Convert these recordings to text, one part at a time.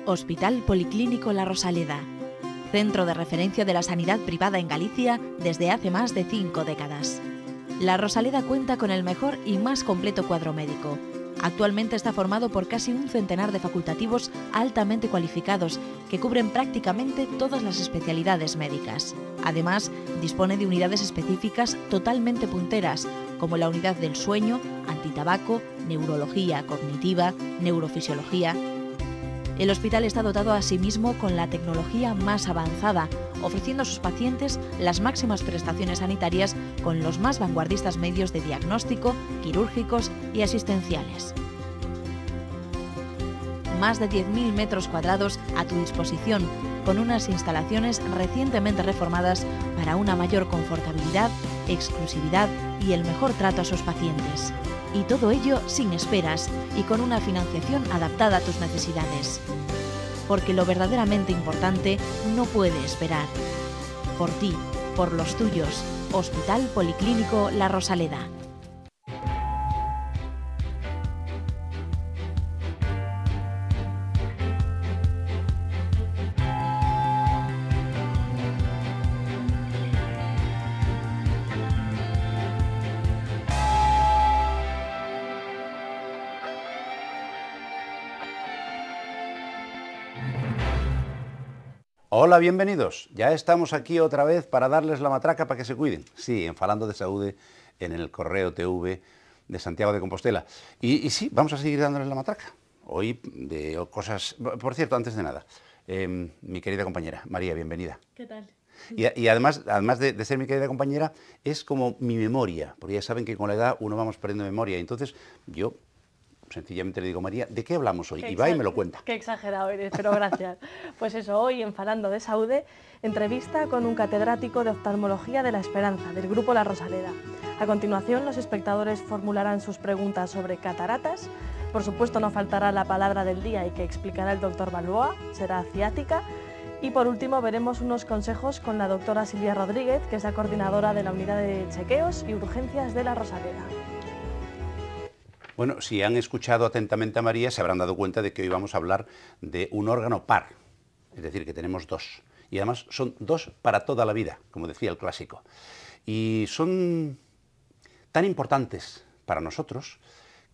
Hospital Policlínico La Rosaleda, centro de referencia de la sanidad privada en Galicia desde hace más de 5 décadas. La Rosaleda cuenta con el mejor y más completo cuadro médico. Actualmente está formado por casi un centenar de facultativos altamente cualificados que cubren prácticamente todas las especialidades médicas. Además, dispone de unidades específicas totalmente punteras, como la unidad del sueño, antitabaco, neurología cognitiva, neurofisiología. El hospital está dotado asimismo con la tecnología más avanzada, ofreciendo a sus pacientes las máximas prestaciones sanitarias con los más vanguardistas medios de diagnóstico, quirúrgicos y asistenciales. Más de 10.000 metros cuadrados a tu disposición, con unas instalaciones recientemente reformadas para una mayor confortabilidad, exclusividad y el mejor trato a sus pacientes. Y todo ello sin esperas y con una financiación adaptada a tus necesidades. Porque lo verdaderamente importante no puede esperar. Por ti, por los tuyos, Hospital Policlínico La Rosaleda. Hola, bienvenidos. Ya estamos aquí otra vez para darles la matraca para que se cuiden. Sí, en Falando de Saúde, en el Correo TV de Santiago de Compostela. Y sí, vamos a seguir dándoles la matraca. Hoy de cosas... Por cierto, antes de nada, mi querida compañera, María, bienvenida. ¿Qué tal? Y además de ser mi querida compañera, es como mi memoria, porque ya saben que con la edad uno vamos perdiendo memoria. Entonces, yo... sencillamente le digo, María, ¿de qué hablamos hoy? Y va y me lo cuenta. Qué exagerado eres, pero gracias. Pues eso, hoy en Falando de Saúde, entrevista con un catedrático de oftalmología de La Esperanza, del Grupo La Rosaleda. A continuación, los espectadores formularán sus preguntas sobre cataratas. Por supuesto, no faltará la palabra del día y que explicará el doctor Balboa, será ciática. Y por último, veremos unos consejos con la doctora Silvia Rodríguez, que es la coordinadora de la Unidad de Chequeos y Urgencias de La Rosaleda. Bueno, si han escuchado atentamente a María, se habrán dado cuenta de que hoy vamos a hablar de un órgano par, es decir, que tenemos dos. Y además son dos para toda la vida, como decía el clásico. Y son tan importantes para nosotros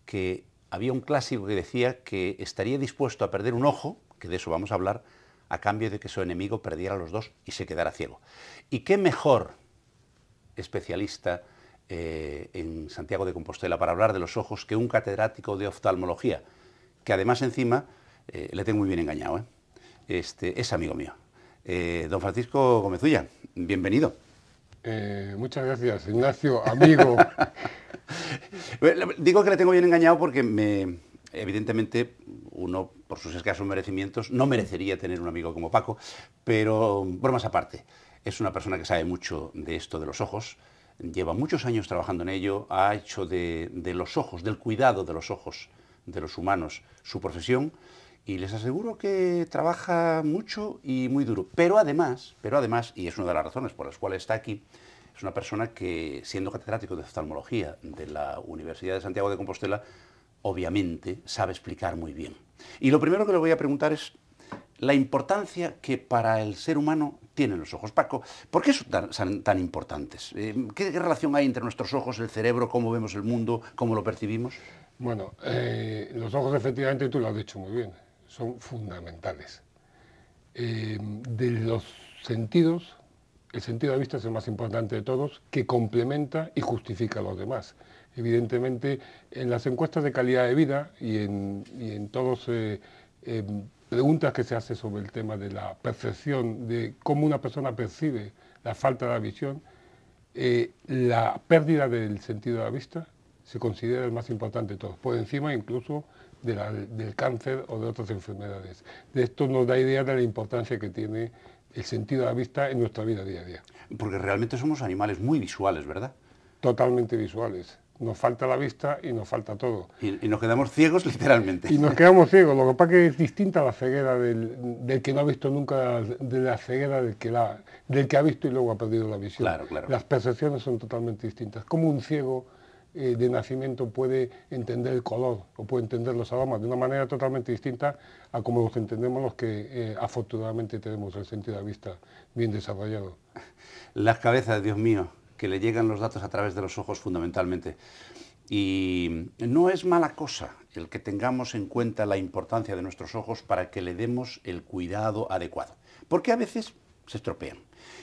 que había un clásico que decía que estaría dispuesto a perder un ojo, que de eso vamos a hablar, a cambio de que su enemigo perdiera los dos y se quedara ciego. ¿Y qué mejor especialista en Santiago de Compostela para hablar de los ojos que un catedrático de oftalmología, que además encima le tengo muy bien engañado, es amigo mío, don Francisco Gómez Ulla, bienvenido. Muchas gracias, Ignacio, amigo. Digo que le tengo bien engañado porque evidentemente uno, por sus escasos merecimientos, no merecería tener un amigo como Paco, pero bromas aparte, es una persona que sabe mucho de esto de los ojos. Lleva muchos años trabajando en ello, ha hecho de los ojos, del cuidado de los ojos de los humanos, su profesión, y les aseguro que trabaja mucho y muy duro. Pero además, y es una de las razones por las cuales está aquí, es una persona que, siendo catedrático de oftalmología de la Universidad de Santiago de Compostela, obviamente sabe explicar muy bien. Y lo primero que le voy a preguntar es la importancia que para el ser humano tienen los ojos. Paco, ¿por qué son tan importantes? ¿Qué relación hay entre nuestros ojos, el cerebro, cómo vemos el mundo, cómo lo percibimos? Bueno, los ojos efectivamente, tú lo has dicho muy bien, son fundamentales. De los sentidos, el sentido de vista es el más importante de todos, que complementa y justifica a los demás. Evidentemente, en las encuestas de calidad de vida y en todos... preguntas que se hace sobre el tema de la percepción, de cómo una persona percibe la falta de la visión, la pérdida del sentido de la vista se considera el más importante de todos, por encima incluso del cáncer o de otras enfermedades. De esto nos da idea de la importancia que tiene el sentido de la vista en nuestra vida diaria. Porque realmente somos animales muy visuales, ¿verdad? Totalmente visuales. Nos falta la vista y nos falta todo. Y nos quedamos ciegos literalmente. Y nos quedamos ciegos. Lo que pasa es que es distinta la ceguera del que no ha visto nunca, de la ceguera del que ha visto y luego ha perdido la visión. Claro, claro. Las percepciones son totalmente distintas. Como un ciego de nacimiento puede entender el color o puede entender los aromas de una manera totalmente distinta a como los entendemos los que afortunadamente tenemos el sentido de la vista bien desarrollado. Las cabezas, Dios mío, que le llegan los datos a través de los ojos fundamentalmente. Y no es mala cosa el que tengamos en cuenta la importancia de nuestros ojos para que le demos el cuidado adecuado, porque a veces se estropean.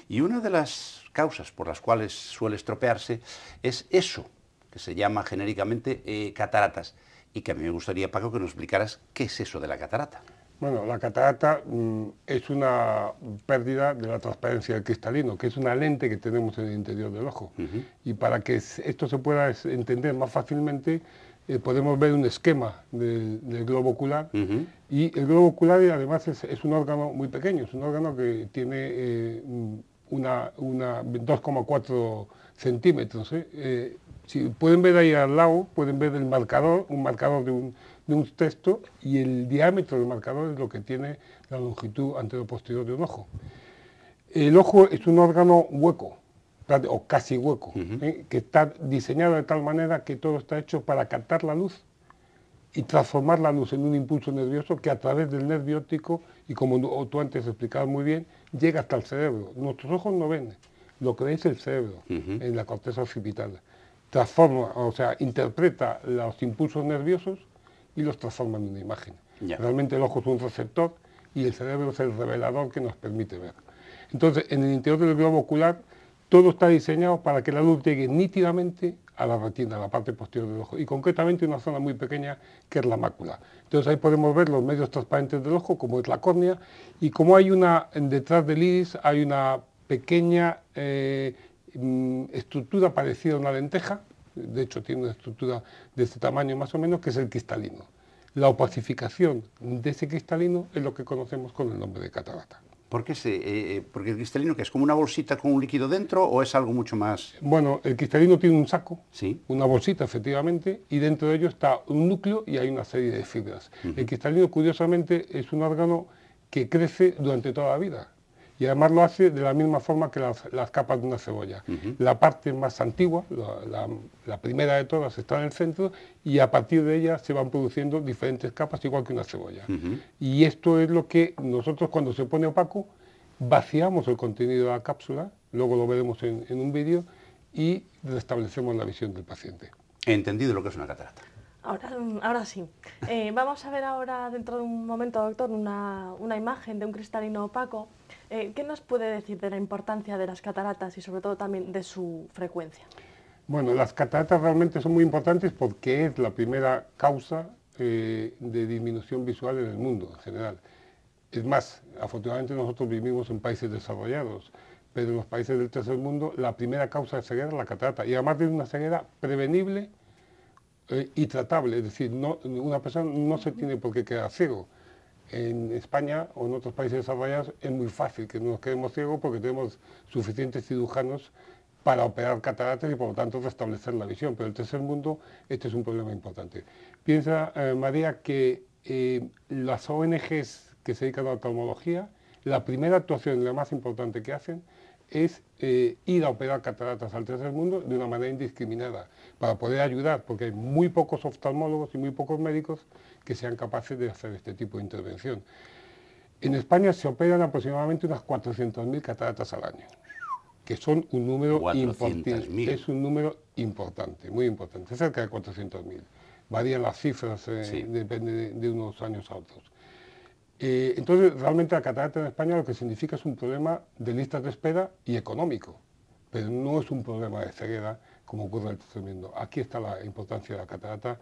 Y una de las causas por las cuales suele estropearse es eso, que se llama genéricamente cataratas, y que a mí me gustaría, Paco, que nos explicaras qué es eso de la catarata. Bueno, la catarata es una pérdida de la transparencia del cristalino, que es una lente que tenemos en el interior del ojo. Y para que esto se pueda entender más fácilmente, podemos ver un esquema del globo ocular. Y el globo ocular además es un órgano muy pequeño, es un órgano que tiene 2,4 centímetros. Si pueden ver ahí al lado, pueden ver el marcador, un marcador de un texto, y el diámetro del marcador es lo que tiene la longitud anteroposterior de un ojo. El ojo es un órgano hueco, o casi hueco, que está diseñado de tal manera que todo está hecho para captar la luz y transformar la luz en un impulso nervioso que a través del nervio óptico, y como tú antes explicabas muy bien, llega hasta el cerebro. Nuestros ojos no ven, lo que ve es el cerebro, en la corteza occipital. Transforma, o sea, interpreta los impulsos nerviosos y los transforma en una imagen. Realmente el ojo es un receptor y el cerebro es el revelador que nos permite ver. Entonces, en el interior del globo ocular, todo está diseñado para que la luz llegue nítidamente a la retina, a la parte posterior del ojo, y concretamente una zona muy pequeña que es la mácula. Entonces ahí podemos ver los medios transparentes del ojo, como es la córnea, y como hay detrás del iris hay una pequeña estructura parecida a una lenteja, de hecho tiene una estructura de este tamaño más o menos, que es el cristalino. La opacificación de ese cristalino es lo que conocemos con el nombre de catarata. ¿Por qué porque el cristalino, que es como una bolsita con un líquido dentro, o es algo mucho más...? Bueno, el cristalino tiene un saco, ¿Sí? Una bolsita efectivamente, y dentro de ello está un núcleo y hay una serie de fibras. El cristalino, curiosamente, es un órgano que crece durante toda la vida. Y además lo hace de la misma forma que las capas de una cebolla. La parte más antigua, la primera de todas, está en el centro, y a partir de ella se van produciendo diferentes capas, igual que una cebolla. Y esto es lo que nosotros, cuando se pone opaco, vaciamos el contenido de la cápsula, luego lo veremos en un vídeo, y restablecemos la visión del paciente. He entendido lo que es una catarata. Ahora sí. Vamos a ver ahora, dentro de un momento, doctor, una imagen de un cristalino opaco. ¿Qué nos puede decir de la importancia de las cataratas y sobre todo también de su frecuencia? Bueno, las cataratas realmente son muy importantes porque es la primera causa de disminución visual en el mundo en general. Es más, afortunadamente nosotros vivimos en países desarrollados, pero en los países del tercer mundo la primera causa de ceguera es la catarata, y además de una ceguera prevenible y tratable, es decir, una persona no se tiene por qué quedar ciego. En España o en otros países desarrollados es muy fácil que nos quedemos ciegos porque tenemos suficientes cirujanos para operar cataratas y por lo tanto restablecer la visión, pero en el tercer mundo este es un problema importante. Piensa, María, que las ONGs que se dedican a la oftalmología, la primera actuación y la más importante que hacen es ir a operar cataratas al tercer mundo de una manera indiscriminada, para poder ayudar, porque hay muy pocos oftalmólogos y muy pocos médicos que sean capaces de hacer este tipo de intervención. En España se operan aproximadamente unas 400.000 cataratas al año, que son un número importante. Es un número importante, muy importante, cerca de 400.000. Varían las cifras, depende de unos años a otros. Entonces, realmente la catarata en España lo que significa es un problema de listas de espera y económico, pero no es un problema de ceguera como ocurre en el tercer mundo. Aquí está la importancia de la catarata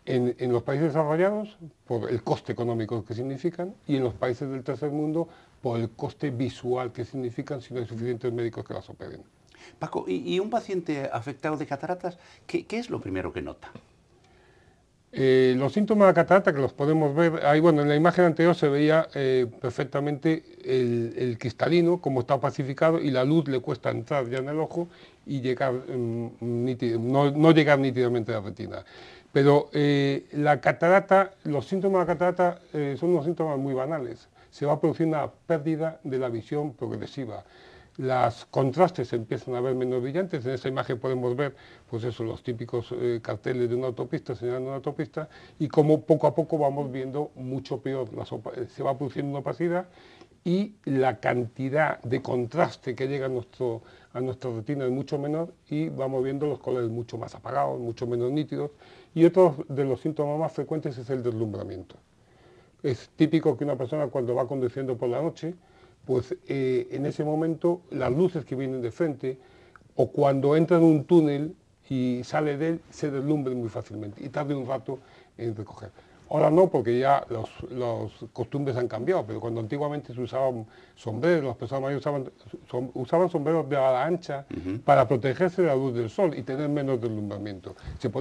en los países desarrollados por el coste económico que significan, y en los países del tercer mundo por el coste visual que significan si no hay suficientes médicos que las operen. Paco, ¿y un paciente afectado de cataratas, qué es lo primero que nota? Los síntomas de catarata, que los podemos ver, ahí, bueno, en la imagen anterior se veía perfectamente el cristalino, como está opacificado, y la luz le cuesta entrar ya en el ojo y llegar, no llegar nítidamente a la retina. Pero la catarata, los síntomas de la catarata son unos síntomas muy banales. Se va a producir una pérdida de la visión progresiva. los contrastes se empiezan a ver menos brillantes. En esa imagen podemos ver, pues eso, los típicos carteles de una autopista, señalando una autopista, y como poco a poco vamos viendo mucho peor, se va produciendo una opacidad y la cantidad de contraste que llega a nuestra retina es mucho menor y vamos viendo los colores mucho más apagados, mucho menos nítidos. Y otro de los síntomas más frecuentes es el deslumbramiento. Es típico que una persona cuando va conduciendo por la noche, pues en ese momento las luces que vienen de frente o cuando entra en un túnel y sale de él se deslumbren muy fácilmente y tarde un rato en recoger. Ahora no, porque ya los costumbres han cambiado, pero cuando antiguamente se usaban sombreros, las personas mayores usaban sombreros de ala ancha para protegerse de la luz del sol y tener menos deslumbramiento.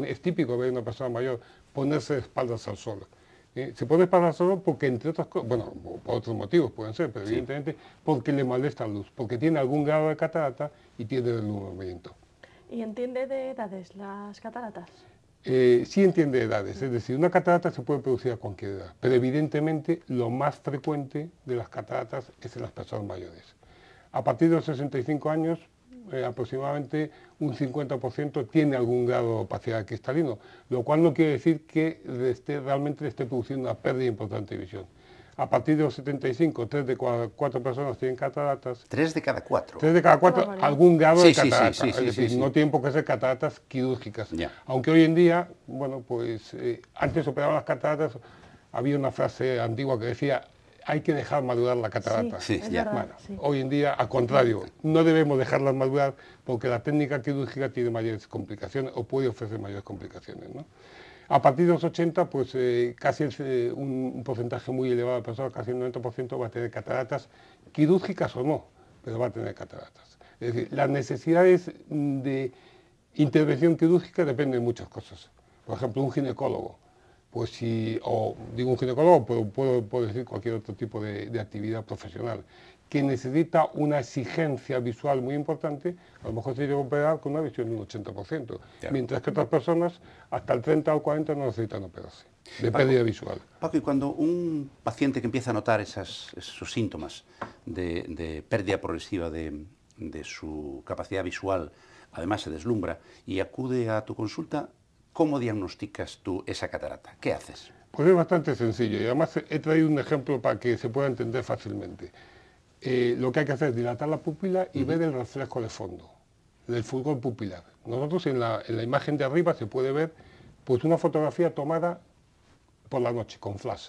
Es típico ver a una persona mayor ponerse de espaldas al sol. Se pone espaldas al sol porque, entre otras cosas, bueno, por otros motivos pueden ser, pero evidentemente porque le molesta la luz, porque tiene algún grado de catarata y tiene deslumbramiento. ¿Y entiende de edades las cataratas? Sí entiende edades, es decir, una catarata se puede producir a cualquier edad, pero evidentemente lo más frecuente de las cataratas es en las personas mayores. A partir de los 65 años, aproximadamente un 50% tiene algún grado de opacidad cristalino, lo cual no quiere decir que realmente le esté produciendo una pérdida importante de visión. A partir de los 75, 3 de cada 4 personas tienen cataratas. 3 de cada 4. 3 de cada 4, algún grado de catarata. Sí, es decir, no tienen por qué ser cataratas quirúrgicas. Ya. Aunque hoy en día, bueno, pues antes operaban las cataratas, había una frase antigua que decía, hay que dejar madurar la catarata. Sí, ya. Verdad, Bueno, sí. hoy en día, al contrario, no debemos dejarlas madurar porque la técnica quirúrgica tiene mayores complicaciones o puede ofrecer mayores complicaciones, ¿no? A partir de los 80, pues casi un porcentaje muy elevado de personas, casi el 90%, va a tener cataratas, quirúrgicas o no, pero va a tener cataratas. Es decir, las necesidades de intervención quirúrgica dependen de muchas cosas. Por ejemplo, un ginecólogo, pues o digo un ginecólogo, pero puedo decir cualquier otro tipo de actividad profesional, que necesita una exigencia visual muy importante, a lo mejor se tiene que operar con una visión de un 80%, mientras que otras personas hasta el 30 o 40 no necesitan operarse, de pérdida visual. Paco, y cuando un paciente que empieza a notar esos síntomas de pérdida progresiva de su capacidad visual, además se deslumbra y acude a tu consulta, ¿cómo diagnosticas tú esa catarata? ¿Qué haces? Pues es bastante sencillo y además he traído un ejemplo para que se pueda entender fácilmente. Lo que hay que hacer es dilatar la pupila y ver el reflejo de fondo, del fulgor pupilar. Nosotros en la imagen de arriba se puede ver pues una fotografía tomada por la noche con flash.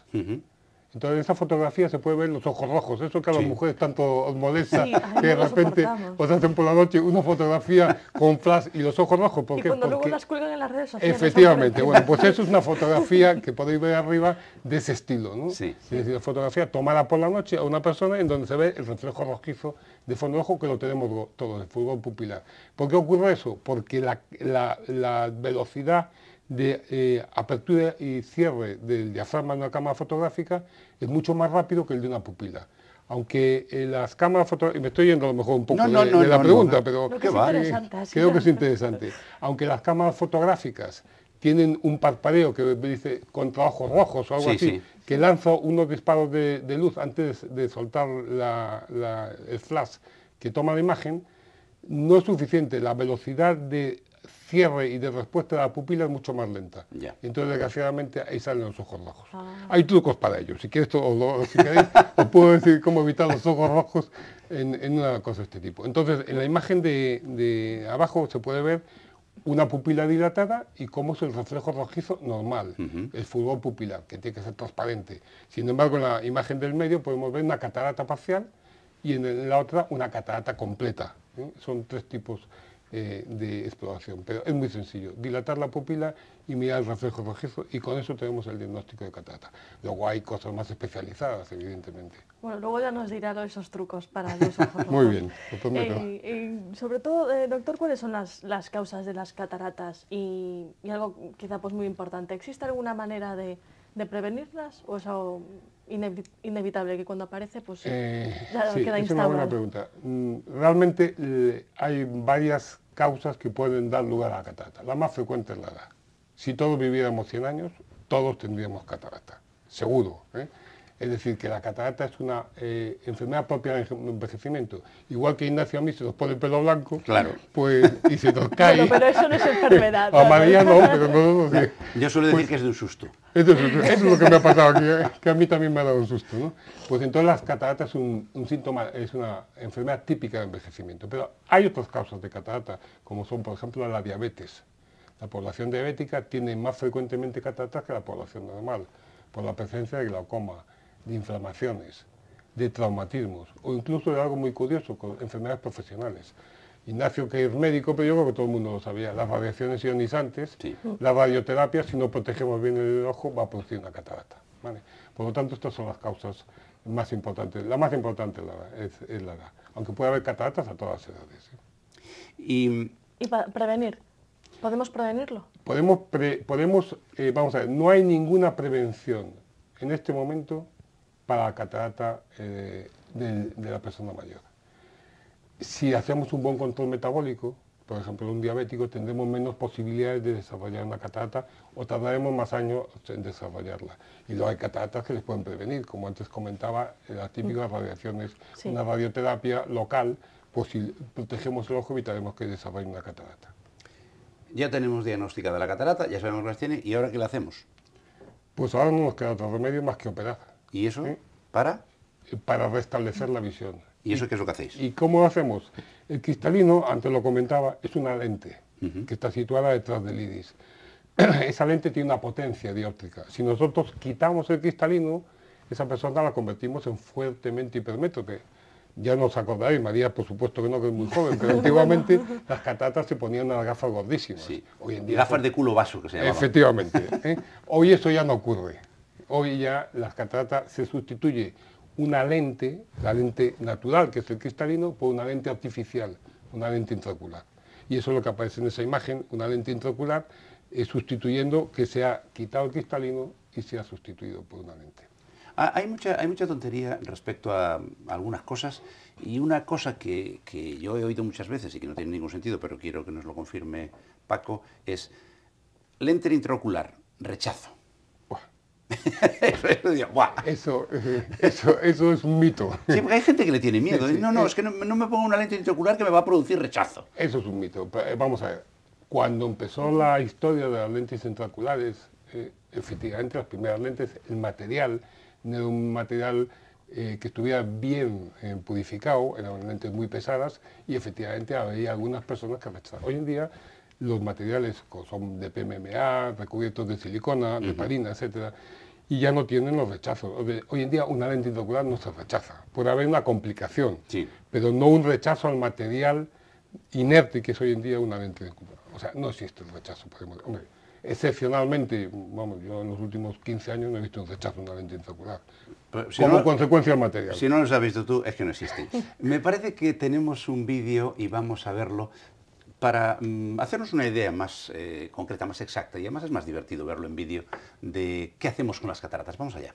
Entonces en esa fotografía se puede ver los ojos rojos, eso que a las mujeres tanto os molesta, que de repente os hacen por la noche una fotografía con flash y los ojos rojos. ¿Por qué? Y cuando Porque luego las cuelgan en las redes sociales. efectivamente, bueno, pues eso es una fotografía que podéis ver arriba de ese estilo, ¿no? Sí. Es decir, fotografía tomada por la noche a una persona en donde se ve el reflejo rojizo de fondo rojo que lo tenemos todos, el fulgor pupilar. ¿Por qué ocurre eso? Porque la velocidad de apertura y cierre del diafragma de una cámara fotográfica es mucho más rápido que el de una pupila. Aunque las cámaras fotográficas, me estoy yendo a lo mejor un poco de la pregunta, pero creo que es interesante. Aunque las cámaras fotográficas tienen un parpadeo que dice contra ojos rojos o algo así, que lanza unos disparos de luz antes de soltar el flash que toma la imagen, no es suficiente. La velocidad de cierre y de respuesta de la pupila es mucho más lenta. Entonces, desgraciadamente, ahí salen los ojos rojos. Hay trucos para ello. Si queréis, os puedo decir cómo evitar los ojos rojos en una cosa de este tipo. Entonces, en la imagen de abajo se puede ver una pupila dilatada y cómo es el reflejo rojizo normal, el fulgor pupilar, que tiene que ser transparente. Sin embargo, en la imagen del medio podemos ver una catarata parcial y en la otra una catarata completa. Son 3 tipos de exploración, pero es muy sencillo, dilatar la pupila y mirar el reflejo rojizo y con eso tenemos el diagnóstico de catarata. Luego hay cosas más especializadas, evidentemente. Bueno, luego ya nos dirá esos trucos para los ojos rojos. Muy bien, lo prometo. Sobre todo, doctor, ¿cuáles son las causas de las cataratas? Y algo quizá pues muy importante, ¿existe alguna manera de prevenirlas o es algo inevitable que cuando aparece pues ya queda instaurado? Es una buena pregunta. Realmente hay varias causas que pueden dar lugar a la catarata. La más frecuente es la edad. Si todos viviéramos 100 años, todos tendríamos catarata, seguro. Es decir, que la catarata es una enfermedad propia del envejecimiento. Igual que Ignacio a mí se nos pone el pelo blanco, Claro. pues, y se nos cae. Bueno, pero eso no es enfermedad. A María no, pero nosotros sí. Yo suelo decir que es de un susto. Eso es lo que me ha pasado aquí, que a mí también me ha dado un susto, ¿no? Pues entonces las cataratas es un síntoma, es una enfermedad típica de envejecimiento. Pero hay otras causas de catarata, como son, por ejemplo, la diabetes. La población diabética tiene más frecuentemente cataratas que la población normal, por la presencia de glaucoma, de inflamaciones, de traumatismos, o incluso de algo muy curioso, con enfermedades profesionales. Ignacio, que es médico, pero yo creo que todo el mundo lo sabía, las radiaciones ionizantes, Sí. la radioterapia, si no protegemos bien el ojo, va a producir una catarata, ¿vale? Por lo tanto, estas son las causas más importantes. La más importante es la edad, aunque puede haber cataratas a todas las edades, ¿eh? Y ¿Y prevenir? ¿Podemos prevenirlo? Vamos a ver, no hay ninguna prevención en este momento para la catarata de la persona mayor. Si hacemos un buen control metabólico, por ejemplo, un diabético, tendremos menos posibilidades de desarrollar una catarata o tardaremos más años en desarrollarla. Y luego hay cataratas que les pueden prevenir, como antes comentaba, las típicas radiaciones, Sí. una radioterapia local, pues si protegemos el ojo evitaremos que desarrolle una catarata. ya tenemos diagnosticada la catarata, ya sabemos que las tiene, ¿y ahora qué le hacemos? Pues ahora no nos queda otro remedio más que operar, ¿Y eso? ¿Sí? ¿Para? para restablecer la visión. ¿Y eso qué es lo que hacéis? ¿Y cómo lo hacemos? El cristalino, antes lo comentaba, es una lente que está situada detrás del iris. Esa lente tiene una potencia dióptrica. Si nosotros quitamos el cristalino, esa persona la convertimos en fuertemente hipermétrope. Ya no os acordaréis, María, por supuesto que no, que es muy joven, pero antiguamente las cataratas se ponían unas gafas gordísimas. Sí. Hoy en día Gafas de culo vaso, que se llamaban. efectivamente, ¿eh? Hoy eso ya no ocurre. Hoy ya las cataratas se sustituye una lente, la lente natural, que es el cristalino, por una lente artificial, una lente intraocular. Y eso es lo que aparece en esa imagen, una lente intraocular, sustituyendo que se ha quitado el cristalino y se ha sustituido por una lente. Hay mucha tontería respecto a algunas cosas, y una cosa que yo he oído muchas veces y que no tiene ningún sentido, pero quiero que nos lo confirme Paco, es lente intraocular, rechazo. Buah. Eso digo, ¡buah! Eso es un mito. Sí, porque hay gente que le tiene miedo. Sí, sí. No, es que no me pongo una lente intraocular que me va a producir rechazo. Eso es un mito. Vamos a ver, cuando empezó la historia de las lentes intraoculares, efectivamente las primeras lentes, el material no era un material que estuviera bien purificado, eran lentes muy pesadas y efectivamente había algunas personas que rechazaban. Hoy en día los materiales son de PMMA, recubiertos de silicona, de parina, etcétera, y ya no tienen los rechazos. Hoy en día una lente intraocular no se rechaza, puede haber una complicación, Sí. pero no un rechazo al material inerte que es hoy en día una lente intraocular. O sea, no existe el rechazo. Hombre, excepcionalmente, vamos, yo en los últimos 15 años no he visto un rechazo a una lente intraocular, Pero si como no- consecuencia del material. Si no los has visto tú, es que no existen. Me parece que tenemos un vídeo y vamos a verlo para hacernos una idea más concreta, más exacta, y además es más divertido verlo en vídeo, de qué hacemos con las cataratas. Vamos allá.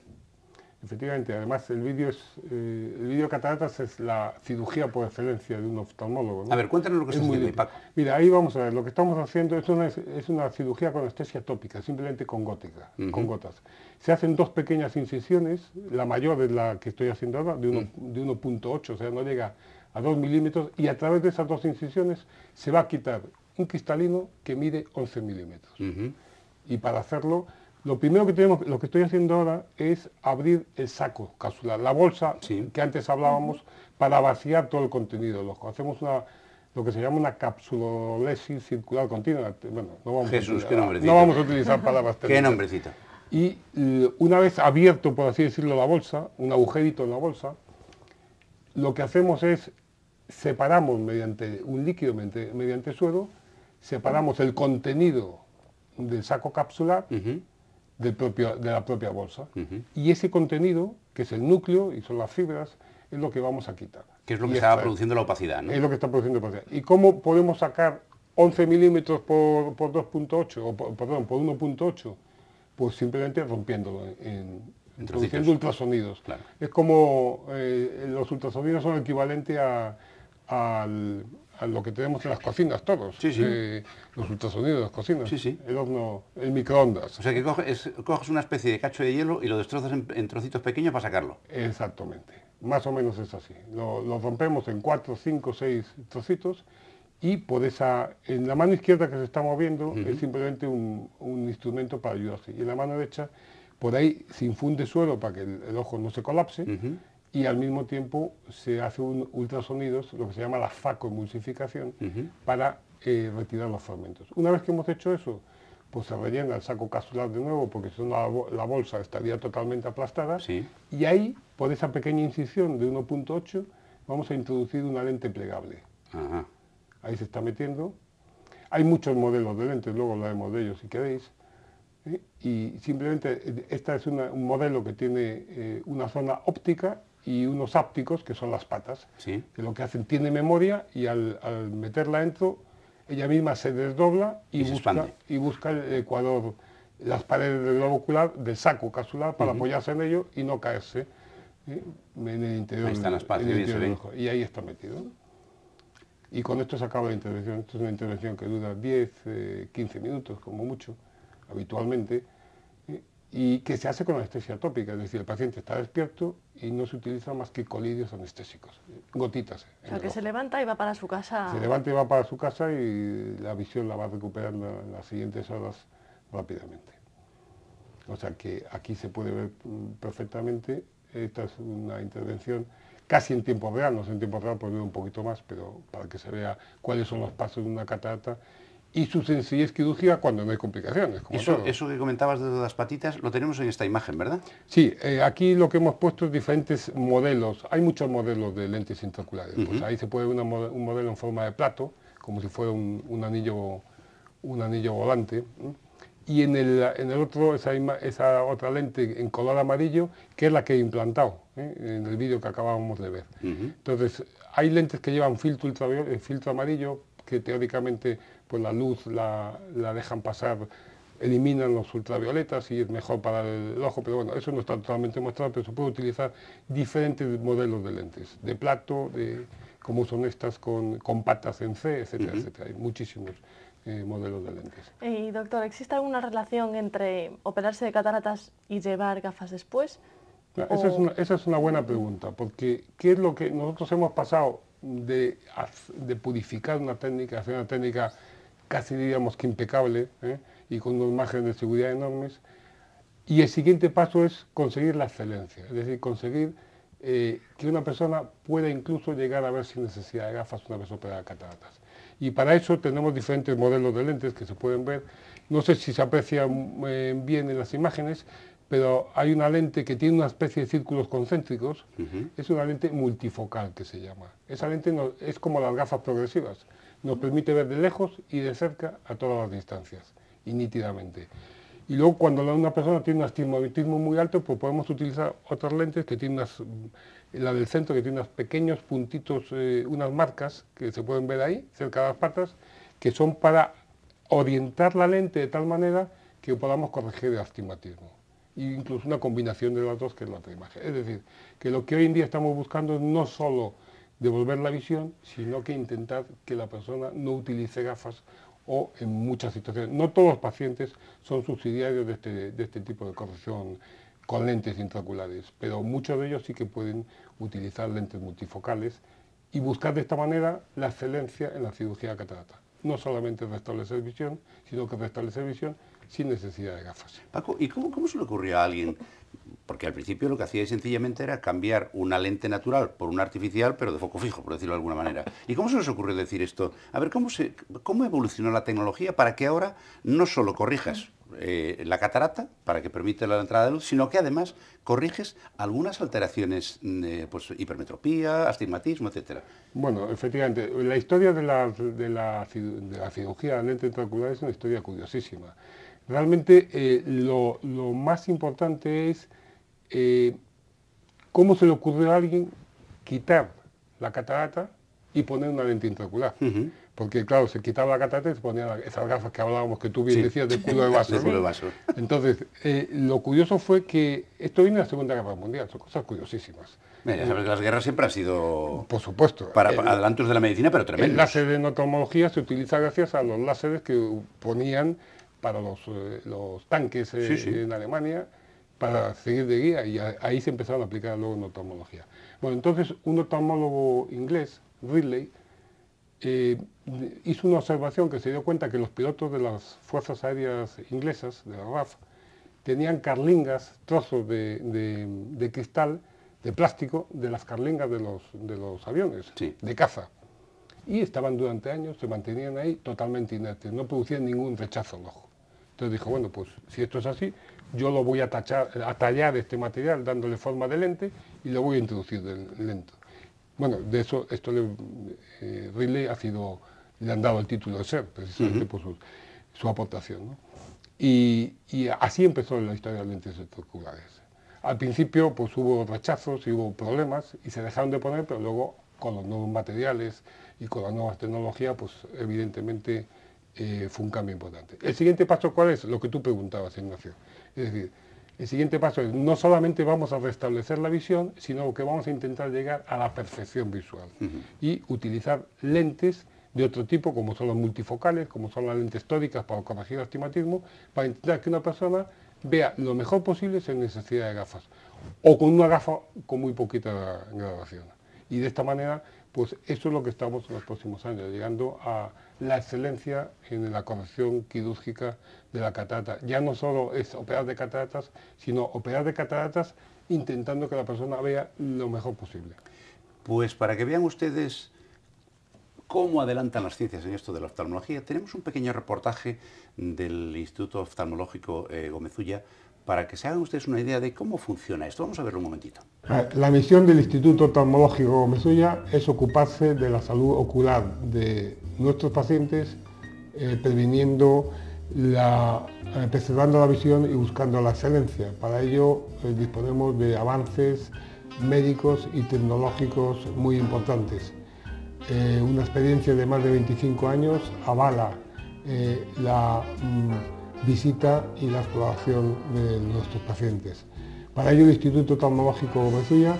Efectivamente, además el vídeo de cataratas es la cirugía por excelencia de un oftalmólogo, ¿no? A ver, cuéntanos lo que Es estás muy haciendo, difícil. Paco. Mira, ahí vamos a ver, lo que estamos haciendo es una cirugía con anestesia tópica, simplemente con gótica, con gotas. Se hacen dos pequeñas incisiones, la mayor es la que estoy haciendo ahora, de 1.8, o sea, no llega a 2 milímetros, y a través de esas dos incisiones se va a quitar un cristalino que mide 11 milímetros. Y para hacerlo, lo primero lo que estoy haciendo ahora es abrir el saco capsular, la bolsa Sí. que antes hablábamos, para vaciar todo el contenido del ojo. Hacemos lo que se llama una capsulolesis circular continua. Bueno, Jesús, qué nombrecito. no vamos a utilizar palabras ¿Qué técnicas. nombrecito? Y una vez abierto, por así decirlo, la bolsa, un agujerito en la bolsa, lo que hacemos es separamos mediante un líquido, mediante suero, separamos el contenido del saco capsular de la propia bolsa. Y ese contenido, que es el núcleo y son las fibras, es lo que vamos a quitar. Que es lo Y que estaba extraer. produciendo la opacidad, ¿no? Es lo que está produciendo opacidad. ¿Y cómo podemos sacar 11 milímetros por 2.8, perdón, por 1.8? Pues simplemente rompiéndolo, produciendo ultrasonidos. Claro. Es como los ultrasonidos son equivalentes a a lo que tenemos en las cocinas todos. Sí, sí. Los ultrasonidos de las cocinas. Sí, sí. El horno, el microondas. O sea que coges una especie de cacho de hielo y lo destrozas en trocitos pequeños para sacarlo. Exactamente. Más o menos es así. Lo rompemos en 4, 5, 6 trocitos y por en la mano izquierda que se está moviendo es simplemente un instrumento para ayudarse. Y en la mano derecha, por ahí se infunde suelo para que el ojo no se colapse y al mismo tiempo se hace un ultrasonidos, lo que se llama la facoemulsificación, para retirar los fragmentos. Una vez que hemos hecho eso, pues se rellena el saco capsular de nuevo, porque si no la bolsa estaría totalmente aplastada, Sí. y ahí, por esa pequeña incisión de 1.8, vamos a introducir una lente plegable. Ajá. Ahí se está metiendo. Hay muchos modelos de lentes, luego hablaremos de ellos si queréis. Y simplemente, este es un modelo que tiene una zona óptica y unos ápticos, que son las patas, Sí. que lo que hacen, tiene memoria y al meterla dentro, ella misma se desdobla Y se expande. y busca el ecuador, las paredes del globo ocular, del saco capsular, para apoyarse en ello y no caerse en el interior, Ahí están las patas, en el bien se interior del ven. ojo. Y ahí está metido. Y con esto se acaba la intervención. Esto es una intervención que dura 10, 15 minutos, como mucho, habitualmente, y que se hace con anestesia tópica, es decir, el paciente está despierto y no se utilizan más que colidios anestésicos, gotitas. O sea, que se levanta y va para su casa. Se levanta y va para su casa y la visión la va recuperando en las siguientes horas rápidamente. O sea que aquí se puede ver perfectamente. Esta es una intervención casi en tiempo real, no sé en tiempo real, puede ver un poquito más, pero para que se vea cuáles son los pasos de una catarata y su sencillez quirúrgica cuando no hay complicaciones. Como todo. Eso que comentabas de las patitas lo tenemos en esta imagen, ¿verdad? Sí, aquí lo que hemos puesto es diferentes modelos. Hay muchos modelos de lentes intraoculares. Pues ahí se puede ver un modelo en forma de plato, como si fuera un anillo volante. Y en el otro, esa otra lente en color amarillo, que es la que he implantado en el vídeo que acabábamos de ver. Entonces, hay lentes que llevan filtro amarillo, que teóricamente pues la luz la dejan pasar, eliminan los ultravioletas y es mejor para el ojo, pero bueno, eso no está totalmente mostrado, pero se puede utilizar diferentes modelos de lentes, de plato, como son estas con patas en C, etcétera, etcétera. Hay muchísimos modelos de lentes. Y doctor, ¿existe alguna relación entre operarse de cataratas y llevar gafas después? Esa es una buena pregunta, porque ¿qué es lo que nosotros hemos pasado de purificar una técnica, hacer una técnica casi diríamos que impecable y con unos márgenes de seguridad enormes? Y el siguiente paso es conseguir la excelencia, es decir, conseguir que una persona pueda incluso llegar a ver sin necesidad de gafas una vez operada de cataratas. Y para eso tenemos diferentes modelos de lentes que se pueden ver. No sé si se aprecia bien en las imágenes, pero hay una lente que tiene una especie de círculos concéntricos. Es una lente multifocal que se llama. Esa lente es como las gafas progresivas. Nos permite ver de lejos y de cerca a todas las distancias, y nítidamente. Y luego cuando una persona tiene un astigmatismo muy alto, pues podemos utilizar otras lentes que tienen la del centro, que tiene unos pequeños puntitos, unas marcas que se pueden ver ahí, cerca de las patas, que son para orientar la lente de tal manera que podamos corregir el astigmatismo. E incluso una combinación de las dos, que es la otra imagen. Es decir, que lo que hoy en día estamos buscando es no solo devolver la visión, sino que intentar que la persona no utilice gafas o en muchas situaciones. No todos los pacientes son subsidiarios de este tipo de corrección con lentes intraoculares, pero muchos de ellos sí que pueden utilizar lentes multifocales y buscar de esta manera la excelencia en la cirugía de catarata. No solamente restablecer visión, sino que restablecer visión sin necesidad de gafas. Paco, ¿y cómo se le ocurrió a alguien? Porque al principio lo que hacía sencillamente era cambiar una lente natural por una artificial, pero de foco fijo, por decirlo de alguna manera. ¿Y cómo se les ocurrió decir esto? A ver, ¿cómo evolucionó la tecnología para que ahora no solo corrijas la catarata, para que permita la entrada de luz, sino que además corriges algunas alteraciones, pues hipermetropía, astigmatismo, etcétera? Bueno, efectivamente, la historia de la cirugía de lente intraocular es una historia curiosísima. Realmente lo más importante es cómo se le ocurrió a alguien quitar la catarata y poner una lente intraocular. porque claro, se quitaba la catarata y se ponían esas gafas que hablábamos, que tú bien decías, de culo de vaso. De culo de vaso. Entonces, lo curioso fue que esto viene de la Segunda Guerra Mundial, son cosas curiosísimas. Ya sabes que las guerras siempre han sido, por supuesto, para adelantos de la medicina, pero tremendos. El láser en oftalmología se utiliza gracias a los láseres que ponían para los tanques en Alemania, para seguir de guía, y ahí se empezaron a aplicar luego en oftalmología. Bueno, entonces un oftalmólogo inglés, Ridley, hizo una observación que se dio cuenta que los pilotos de las fuerzas aéreas inglesas, de la RAF, tenían carlingas, trozos de cristal, de plástico, de las carlingas de los aviones, sí, de caza. Y estaban durante años, se mantenían ahí totalmente inertes, no producían ningún rechazo al ojo. Entonces dijo, bueno, pues si esto es así, yo lo voy a tallar este material dándole forma de lente y lo voy a introducir lento. Bueno, de eso, Ridley le han dado el título de ser, precisamente por su aportación, ¿no? Y así empezó la historia de las lentes retroculares. Al principio pues hubo rechazos y hubo problemas y se dejaron de poner, pero luego con los nuevos materiales y con las nuevas tecnologías, pues evidentemente fue un cambio importante. El siguiente paso, ¿cuál es? Lo que tú preguntabas, Ignacio. Es decir, el siguiente paso es, no solamente vamos a restablecer la visión, sino que vamos a intentar llegar a la perfección visual y utilizar lentes de otro tipo, como son las multifocales, como son las lentes tóricas para corregir el astigmatismo, para intentar que una persona vea lo mejor posible sin necesidad de gafas, o con una gafa con muy poquita graduación. Y de esta manera, pues eso es lo que estamos en los próximos años, llegando a la excelencia en la corrección quirúrgica de la catarata. Ya no solo es operar de cataratas, sino operar de cataratas intentando que la persona vea lo mejor posible. Pues para que vean ustedes cómo adelantan las ciencias en esto de la oftalmología, tenemos un pequeño reportaje del Instituto Oftalmológico Gómez Ulla para que se hagan ustedes una idea de cómo funciona esto. Vamos a verlo un momentito. La misión del Instituto Oftalmológico Gómez Ulla es ocuparse de la salud ocular de nuestros pacientes, previniendo preservando la visión y buscando la excelencia. Para ello disponemos de avances médicos y tecnológicos muy importantes. Una experiencia de más de 25 años avala la visita y la exploración de nuestros pacientes. Para ello el Instituto Oftalmológico Gómez Ulla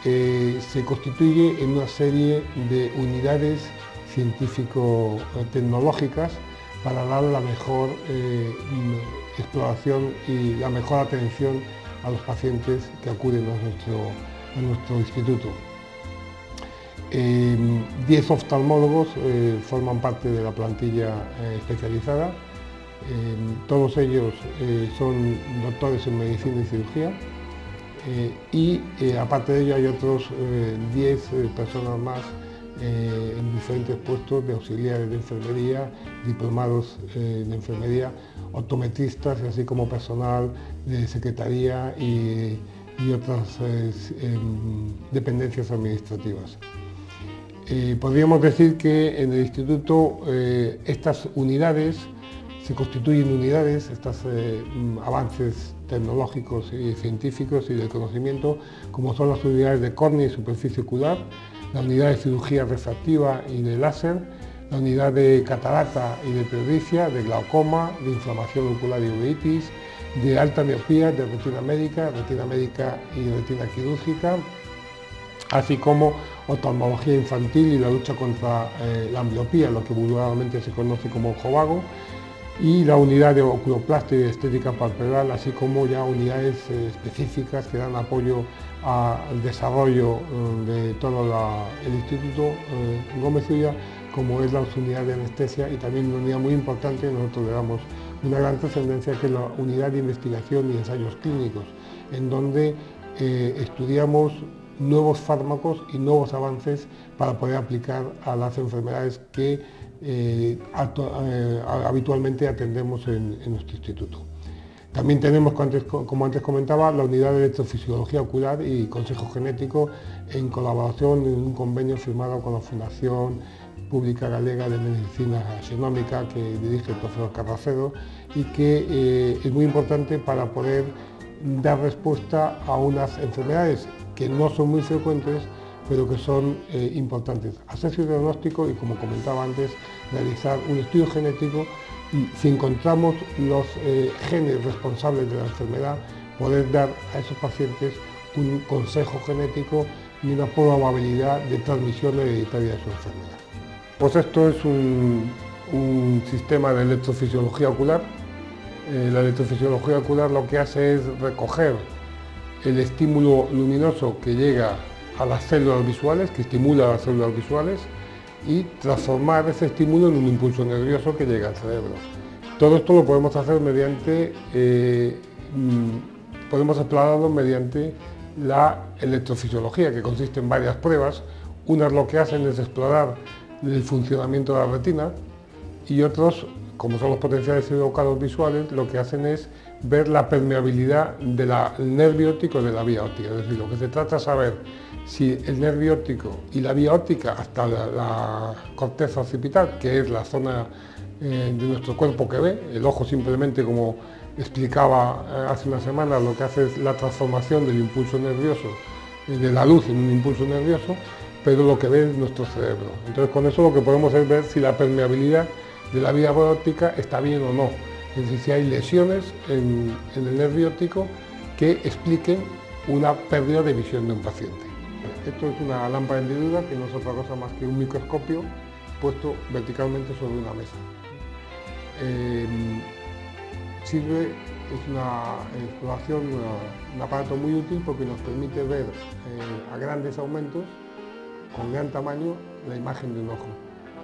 se constituye en una serie de unidades científico-tecnológicas para dar la mejor exploración y la mejor atención a los pacientes que acuden a nuestro instituto. 10 oftalmólogos forman parte de la plantilla especializada. Todos ellos son doctores en medicina y cirugía y aparte de ello hay otros 10 personas más en diferentes puestos de auxiliares de enfermería, diplomados de enfermería, optometristas, así como personal de secretaría y otras dependencias administrativas. Podríamos decir que en el instituto estas unidades se constituyen unidades, estos avances tecnológicos y científicos y de conocimiento, como son las unidades de córnea y superficie ocular, la unidad de cirugía refractiva y de láser, la unidad de catarata y de presbicia, de glaucoma, de inflamación ocular y uveitis, de alta miopía, de retina médica y retina quirúrgica, así como oftalmología infantil y la lucha contra la ambliopía, lo que vulgarmente se conoce como ojo vago, y la unidad de oculoplastia y de estética palpebral, así como ya unidades específicas que dan apoyo al desarrollo de todo el Instituto Gómez Ulla, como es la unidad de anestesia y también una unidad muy importante, nosotros le damos una gran trascendencia, que es la unidad de investigación y ensayos clínicos, en donde estudiamos nuevos fármacos y nuevos avances para poder aplicar a las enfermedades que habitualmente atendemos en nuestro instituto. También tenemos, como antes comentaba, la unidad de electrofisiología ocular y consejo genético en colaboración en un convenio firmado con la Fundación Pública Galega de Medicina Xenómica que dirige el profesor Carracedo y que es muy importante para poder dar respuesta a unas enfermedades que no son muy frecuentes, pero que son importantes. Hacer su diagnóstico y, como comentaba antes, realizar un estudio genético y, si encontramos los genes responsables de la enfermedad, poder dar a esos pacientes un consejo genético y una probabilidad de transmisión hereditaria de su enfermedad. Pues esto es un sistema de electrofisiología ocular. La electrofisiología ocular lo que hace es recoger el estímulo luminoso que llega a las células visuales, que estimula a las células visuales, y transformar ese estímulo en un impulso nervioso que llega al cerebro. Todo esto lo podemos hacer mediante, podemos explorarlo mediante la electrofisiología, que consiste en varias pruebas. Unas lo que hacen es explorar el funcionamiento de la retina, y otros, como son los potenciales evocados visuales, lo que hacen es ver la permeabilidad del nervio óptico de la vía óptica. Es decir, lo que se trata es saber si el nervio óptico y la vía óptica hasta la corteza occipital, que es la zona de nuestro cuerpo que ve, el ojo simplemente, como explicaba hace una semana, lo que hace es la transformación del impulso nervioso, de la luz en un impulso nervioso, pero lo que ve es nuestro cerebro. Entonces, con eso lo que podemos es ver si la permeabilidad de la vía óptica está bien o no. Es decir, si hay lesiones en el nervio óptico que expliquen una pérdida de visión de un paciente. Esto es una lámpara hendidura, que no es otra cosa más que un microscopio puesto verticalmente sobre una mesa. Es una exploración, un aparato muy útil, porque nos permite ver a grandes aumentos, con gran tamaño, la imagen de un ojo.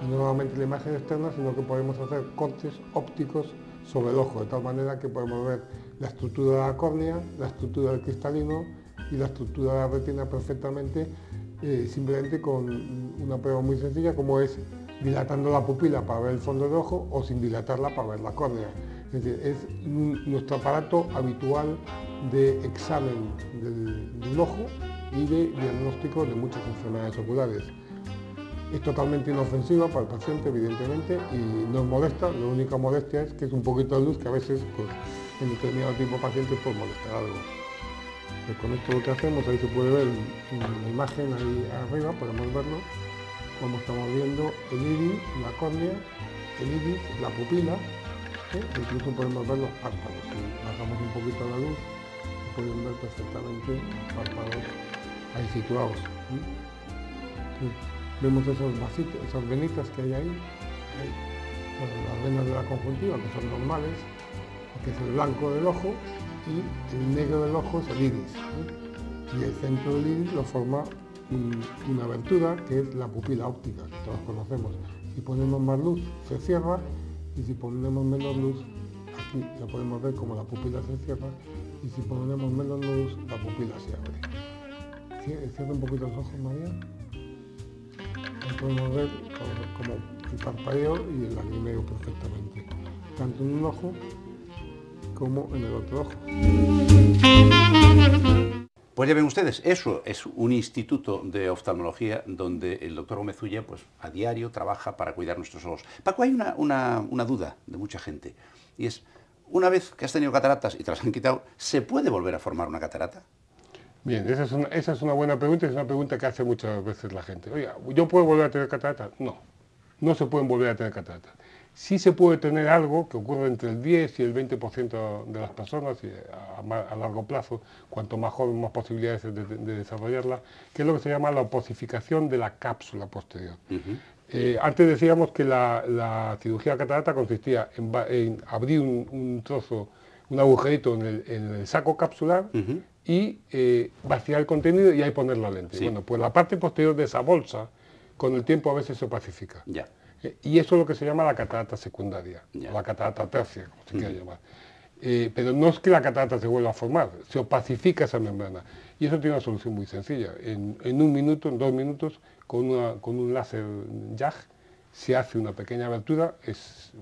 Y no solamente la imagen externa, sino que podemos hacer cortes ópticos sobre el ojo, de tal manera que podemos ver la estructura de la córnea, la estructura del cristalino y la estructura de la retina perfectamente, simplemente con una prueba muy sencilla, como es dilatando la pupila para ver el fondo del ojo, o sin dilatarla para ver la córnea. Es decir, es nuestro aparato habitual de examen del ojo y de diagnóstico de muchas enfermedades oculares. Es totalmente inofensiva para el paciente, evidentemente, y no es molesta. La única molestia es que es un poquito de luz que a veces, pues, en determinado tipo de pacientes, puede molestar algo. Pues con esto lo que hacemos, ahí se puede ver la imagen ahí arriba, podemos verlo, como estamos viendo el iris, la córnea, el iris, la pupila, incluso podemos ver los párpados. Si bajamos un poquito la luz, se pueden ver perfectamente los párpados ahí situados. Vemos esos vasitos, esas venitas que hay ahí, bueno, las venas de la conjuntiva, que son normales, que es el blanco del ojo, y el negro del ojo es el iris. Y el centro del iris lo forma una abertura, que es la pupila óptica, que todos conocemos. Si ponemos más luz, se cierra, y si ponemos menos luz, aquí lo podemos ver como la pupila se cierra, y si ponemos menos luz, la pupila se abre. Cierra un poquito los ojos, María. Ahí podemos ver como el parpadeo y el lagrimeo perfectamente, tanto en un ojo como en el otro ojo. Pues ya ven ustedes, eso es un instituto de oftalmología donde el doctor Gómez Ulla, pues, a diario trabaja para cuidar nuestros ojos. Paco, hay una duda de mucha gente, y es, una vez que has tenido cataratas y te las han quitado, ¿se puede volver a formar una catarata? Bien, esa es una buena pregunta, y es una pregunta que hace muchas veces la gente. Oiga, ¿yo puedo volver a tener cataratas? No, no se pueden volver a tener cataratas. Sí se puede tener algo que ocurre entre el 10 y el 20% de las personas, y a largo plazo, cuanto más joven, más posibilidades de desarrollarla, que es lo que se llama la opocificación de la cápsula posterior. Antes decíamos que la cirugía de catarata consistía en abrir un trozo, un agujerito en el saco capsular, y vaciar el contenido y ahí poner la lente. Sí. Bueno, pues la parte posterior de esa bolsa, con el tiempo a veces se opacifica. Ya. Y eso es lo que se llama la catarata secundaria, o la catarata tercia, como se quiera llamar. Pero no es que la catarata se vuelva a formar, se opacifica esa membrana. Y eso tiene una solución muy sencilla. En 1 minuto, en 2 minutos, con un láser JAG, se hace una pequeña abertura, es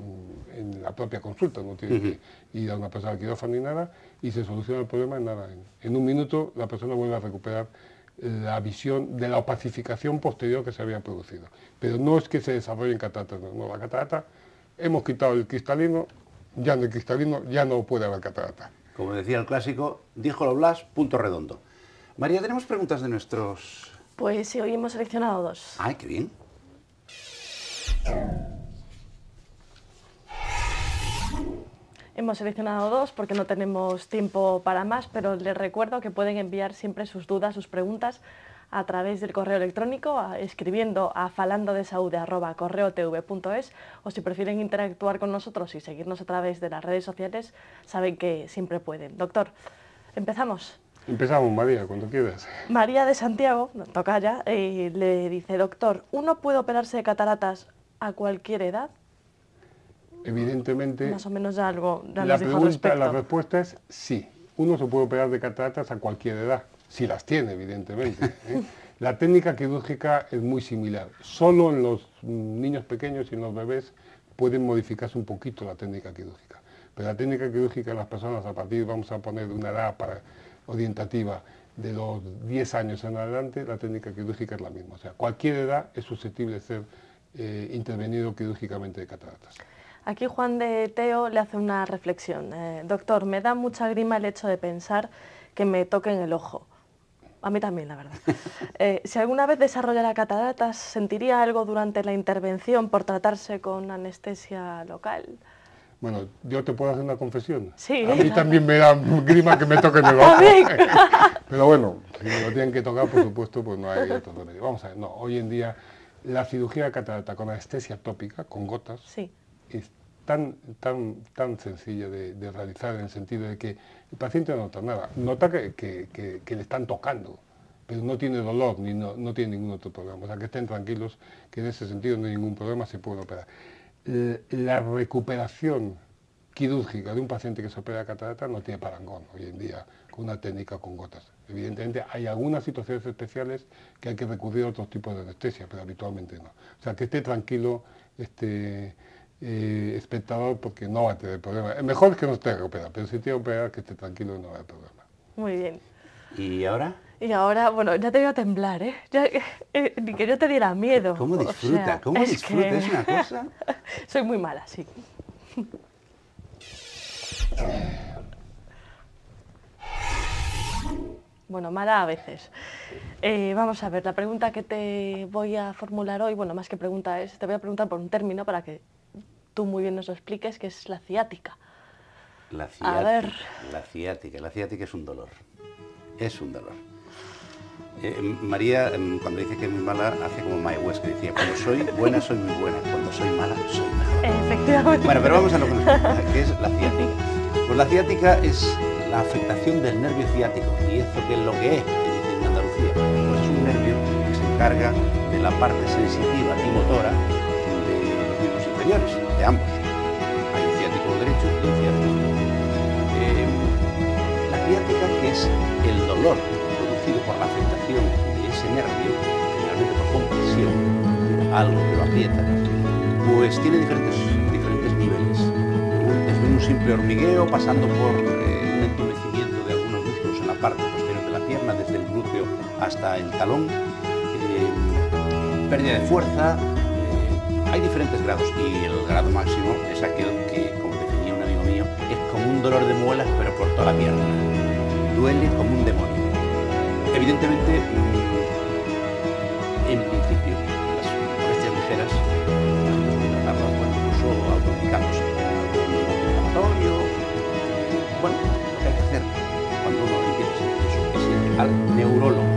en la propia consulta, no tiene que ir a una persona al quirófano ni nada, y se soluciona el problema en nada. En 1 minuto la persona vuelve a recuperar la visión de la opacificación posterior que se había producido. Pero no es que se desarrollen cataratas, no, la catarata, hemos quitado el cristalino, ya en el cristalino ya no puede haber catarata. Como decía el clásico, díjolo Blas, punto redondo. María, tenemos preguntas de nuestros Pues sí, hoy hemos seleccionado 2. ¡Ay, qué bien! Hemos seleccionado 2 porque no tenemos tiempo para más, pero les recuerdo que pueden enviar siempre sus dudas, sus preguntas a través del correo electrónico, escribiendo a falandodesaude@correotv.es, o si prefieren interactuar con nosotros y seguirnos a través de las redes sociales, saben que siempre pueden. Doctor, ¿empezamos? Empezamos, María, cuando quieras. María de Santiago, toca ya, le dice: doctor, ¿uno puede operarse de cataratas a cualquier edad? Evidentemente, Más o menos ya algo ya la nos dijo al respecto. la respuesta es sí. Uno se puede operar de cataratas a cualquier edad, si las tiene, evidentemente. La técnica quirúrgica es muy similar. Solo en los niños pequeños y en los bebés pueden modificarse un poquito la técnica quirúrgica. Pero la técnica quirúrgica en las personas, a partir, vamos a poner, de una edad orientativa de los 10 años en adelante, la técnica quirúrgica es la misma. O sea, cualquier edad es susceptible de ser intervenido quirúrgicamente de cataratas. Aquí Juan de Teo le hace una reflexión. Doctor, me da mucha grima el hecho de pensar que me toquen el ojo. A mí también, la verdad. Si alguna vez desarrollara cataratas, ¿sentiría algo durante la intervención por tratarse con anestesia local? Bueno, yo te puedo hacer una confesión. Sí. A mí también me da grima que me toquen el ojo. Pero bueno, si me lo tienen que tocar, por supuesto, pues no hay otro remedio. Vamos a ver, no, hoy en día la cirugía de catarata con anestesia tópica, con gotas, Sí. es tan sencilla de realizar, en el sentido de que el paciente no nota nada. Nota que le están tocando, pero no tiene dolor, ni no tiene ningún otro problema. O sea, que estén tranquilos, que en ese sentido no hay ningún problema, se puede operar. La recuperación quirúrgica de un paciente que se opera de catarata no tiene parangón hoy en día con una técnica con gotas. Evidentemente hay algunas situaciones especiales que hay que recurrir a otros tipos de anestesia, pero habitualmente no. O sea, que esté tranquilo espectador, porque no va a tener problema. Mejor es que no esté que operar, pero si tiene que operar, que esté tranquilo y no va a haber problema. Muy bien. ¿Y ahora? Y ahora, bueno, ya te iba a temblar, ¿eh? Ni que yo te diera miedo. ¿Cómo disfruta? O sea, ¿Cómo disfruta? que Es una cosa... soy muy mala, sí. Bueno, mala a veces. Vamos a ver, la pregunta que te voy a formular hoy, bueno, más que pregunta es, te voy a preguntar por un término para que tú muy bien nos lo expliques, que es la ciática. La ciática, A ver. la ciática es un dolor. Es un dolor. María, cuando dice que es muy mala, hace como Mae West, que decía: cuando soy buena, soy muy buena; cuando soy mala, soy mejor. Efectivamente. Bueno, pero vamos a lo que nos importa, que es la ciática. Pues la ciática es la afectación del nervio ciático. ¿Y esto qué es lo que es? Que dicen en Andalucía. Pues es un nervio que se encarga de la parte sensitiva y motora de los miembros inferiores, de ambos. Hay un ciático derecho y un ciático izquierdo. La ciática, que es el dolor producido por la afectación de ese nervio, generalmente por compresión, algo que lo aprieta, pues tiene diferentes niveles. Desde un simple hormigueo, pasando por un entumecimiento de algunos músculos en la parte posterior de la pierna, desde el glúteo hasta el talón, pérdida de fuerza. Hay diferentes grados, y el grado máximo es aquel que, como definía un amigo mío, es como un dolor de muelas, pero por toda la pierna. Duele como un demonio. Evidentemente, en principio, las molestias ligeras, incluso autodedicándose a un inflamatorio. Bueno, lo que hay que hacer cuando uno empieza a sentir eso es ir al neurólogo.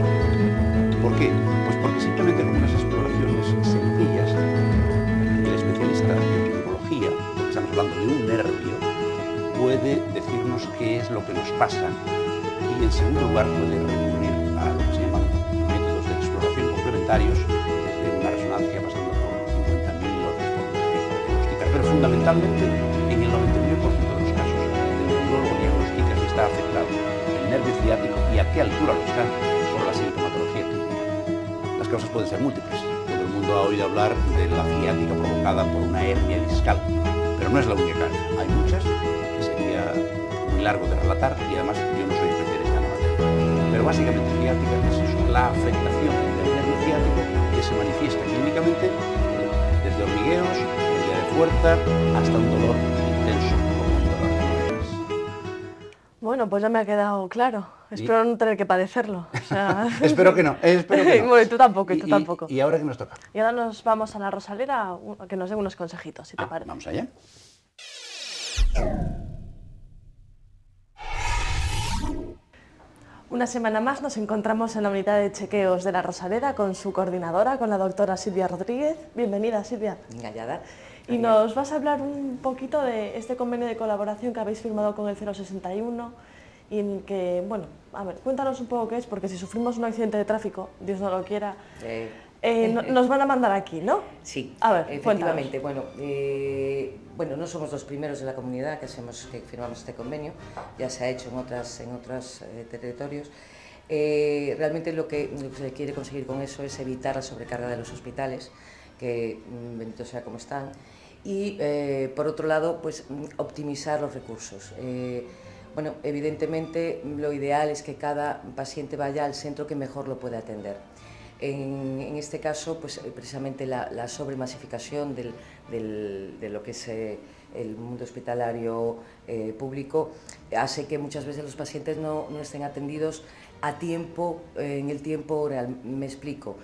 ¿Por qué? Pues porque simplemente con unas exploraciones sencillas, el especialista en neurología, porque estamos hablando de un nervio, puede decirnos qué es lo que nos pasa, y en segundo lugar puede recurrir a lo que se llaman métodos de exploración complementarios, desde una resonancia pasando por 50.000 otras formas de diagnosticar, pero fundamentalmente en el 99% de los casos el neurólogo diagnostica si está afectado el nervio ciático y a qué altura lo está por la sintomatología clínica. Las causas pueden ser múltiples. Todo el mundo ha oído hablar de la ciática provocada por una hernia discal, pero no es la única causa. Hay muchas, que sería muy largo de relatar, y además yo no soy especialista en la materia. Pero básicamente ciática es eso, la afectación del nervio ciático que se manifiesta clínicamente desde hormigueos, pérdida de fuerza, hasta un dolor intenso como un dolor de muelas. Bueno, Bueno, pues ya me ha quedado claro. Espero no tener que padecerlo. O sea... Espero que no, espero que no. Bueno, y tú tampoco, y tú tampoco. ¿Y ahora qué nos toca? Y ahora nos vamos a la Rosaleda a que nos den unos consejitos, si te parece. Vamos allá. Una semana más nos encontramos en la unidad de chequeos de la Rosaleda con su coordinadora, con la doctora Silvia Rodríguez. Bienvenida, Silvia. Engallada. Y nos vas a hablar un poquito de este convenio de colaboración que habéis firmado con el 061 y en el que, bueno, a ver, cuéntanos un poco qué es, porque si sufrimos un accidente de tráfico, Dios no lo quiera, nos van a mandar aquí, ¿no? Sí, a ver, efectivamente. Bueno, no somos los primeros de la comunidad que firmamos este convenio, ya se ha hecho en otros territorios. Realmente lo que se quiere conseguir con eso es evitar la sobrecarga de los hospitales, que bendito sea como están, y por otro lado, pues optimizar los recursos. Bueno, evidentemente lo ideal es que cada paciente vaya al centro que mejor lo pueda atender. En este caso, pues precisamente la sobremasificación de lo que es el mundo hospitalario público hace que muchas veces los pacientes no estén atendidos a tiempo, en el tiempo real. Me explico.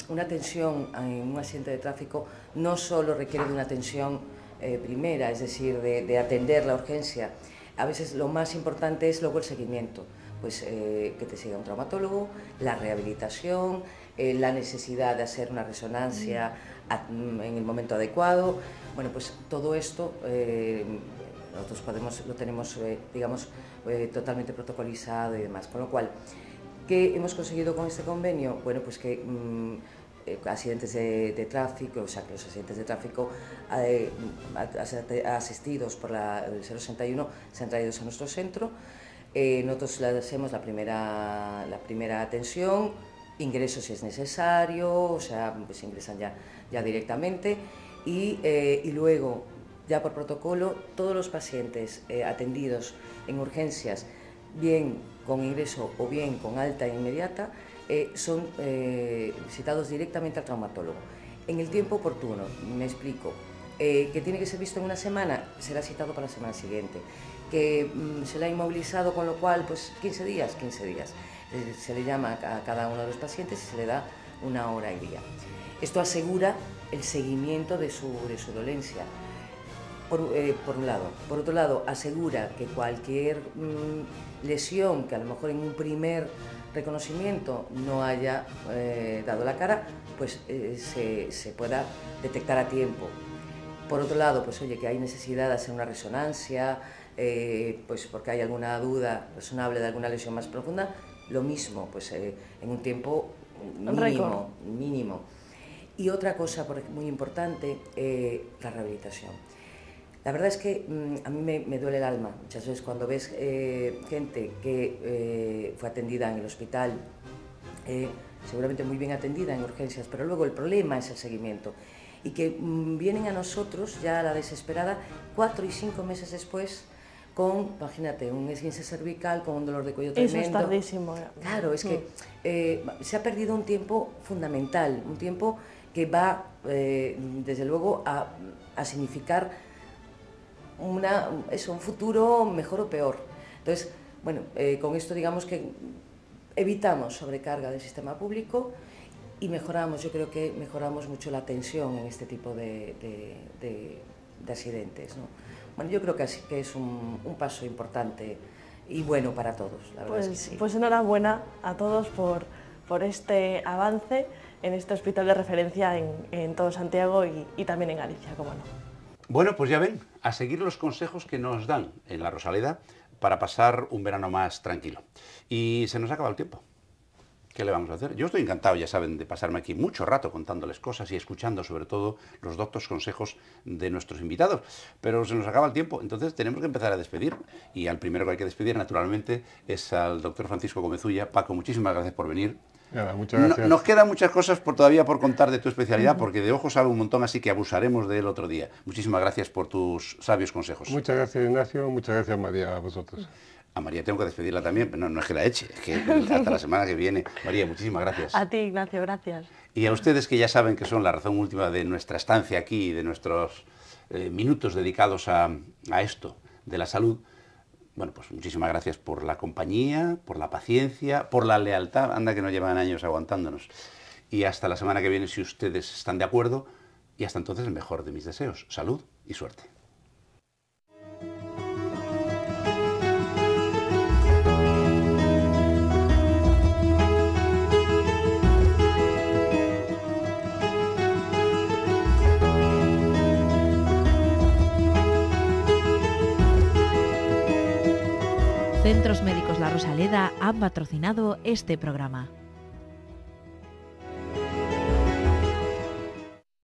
Una atención en un accidente de tráfico no solo requiere de una atención primera, es decir, de atender la urgencia. A veces lo más importante es luego el seguimiento, pues que te siga un traumatólogo, la rehabilitación, la necesidad de hacer una resonancia en el momento adecuado. Bueno, pues todo esto nosotros lo tenemos, digamos, totalmente protocolizado y demás, con lo cual, ¿qué hemos conseguido con este convenio? Bueno, pues que accidentes de tráfico, o sea, que los accidentes de tráfico asistidos por el 061 sean traídos a nuestro centro. Nosotros le hacemos la primera atención, ingreso si es necesario, o sea, pues ingresan ya directamente y luego, ya por protocolo, todos los pacientes atendidos en urgencias, bien con ingreso o bien con alta inmediata, son citados directamente al traumatólogo. En el tiempo oportuno, me explico, que tiene que ser visto en una semana, será citado para la semana siguiente, que se le ha inmovilizado, con lo cual, pues 15 días. Se le llama a cada uno de los pacientes y se le da una hora y día. Esto asegura el seguimiento de su dolencia, por un lado. Por otro lado, asegura que cualquier lesión que a lo mejor en un primer reconocimiento no haya dado la cara, pues se pueda detectar a tiempo. Por otro lado, pues oye, que hay necesidad de hacer una resonancia, pues porque hay alguna duda razonable de alguna lesión más profunda, lo mismo, pues en un tiempo mínimo. Y otra cosa muy importante, la rehabilitación. La verdad es que a mí me duele el alma muchas veces cuando ves gente que fue atendida en el hospital, seguramente muy bien atendida en urgencias, pero luego el problema es el seguimiento y que vienen a nosotros ya a la desesperada 4 y 5 meses después con, imagínate, un esguince cervical, con un dolor de cuello tremendo. Eso es tardísimo. Claro, es que se ha perdido un tiempo fundamental, un tiempo que va, desde luego, a significar un futuro mejor o peor. Entonces, bueno, con esto digamos que evitamos sobrecarga del sistema público y yo creo que mejoramos mucho la atención en este tipo de accidentes, ¿no? Bueno, yo creo que es un paso importante y bueno para todos, la verdad es que sí. Pues enhorabuena a todos por este avance en este hospital de referencia en todo Santiago y también en Galicia, como no. Bueno, pues ya ven, a seguir los consejos que nos dan en la Rosaleda para pasar un verano más tranquilo. Y se nos acaba el tiempo. ¿Qué le vamos a hacer? Yo estoy encantado, ya saben, de pasarme aquí mucho rato contándoles cosas y escuchando sobre todo los doctos consejos de nuestros invitados. Pero se nos acaba el tiempo, entonces tenemos que empezar a despedir. Y al primero que hay que despedir, naturalmente, es al doctor Francisco Gómez Ulla. Paco, muchísimas gracias por venir. Nada, muchas gracias. Nos quedan muchas cosas todavía por contar de tu especialidad, porque de ojo sabe un montón, así que abusaremos de él otro día. Muchísimas gracias por tus sabios consejos. Muchas gracias, Ignacio. Muchas gracias, María, a vosotros. A María tengo que despedirla también, pero no es que la eche, es que hasta la semana que viene. María, muchísimas gracias. A ti, Ignacio, gracias. Y a ustedes que ya saben que son la razón última de nuestra estancia aquí, de nuestros minutos dedicados a esto, de la salud, bueno, pues muchísimas gracias por la compañía, por la paciencia, por la lealtad. Anda que no llevan años aguantándonos. Y hasta la semana que viene, si ustedes están de acuerdo. Y hasta entonces, el mejor de mis deseos. Salud y suerte. Centros Médicos La Rosaleda han patrocinado este programa.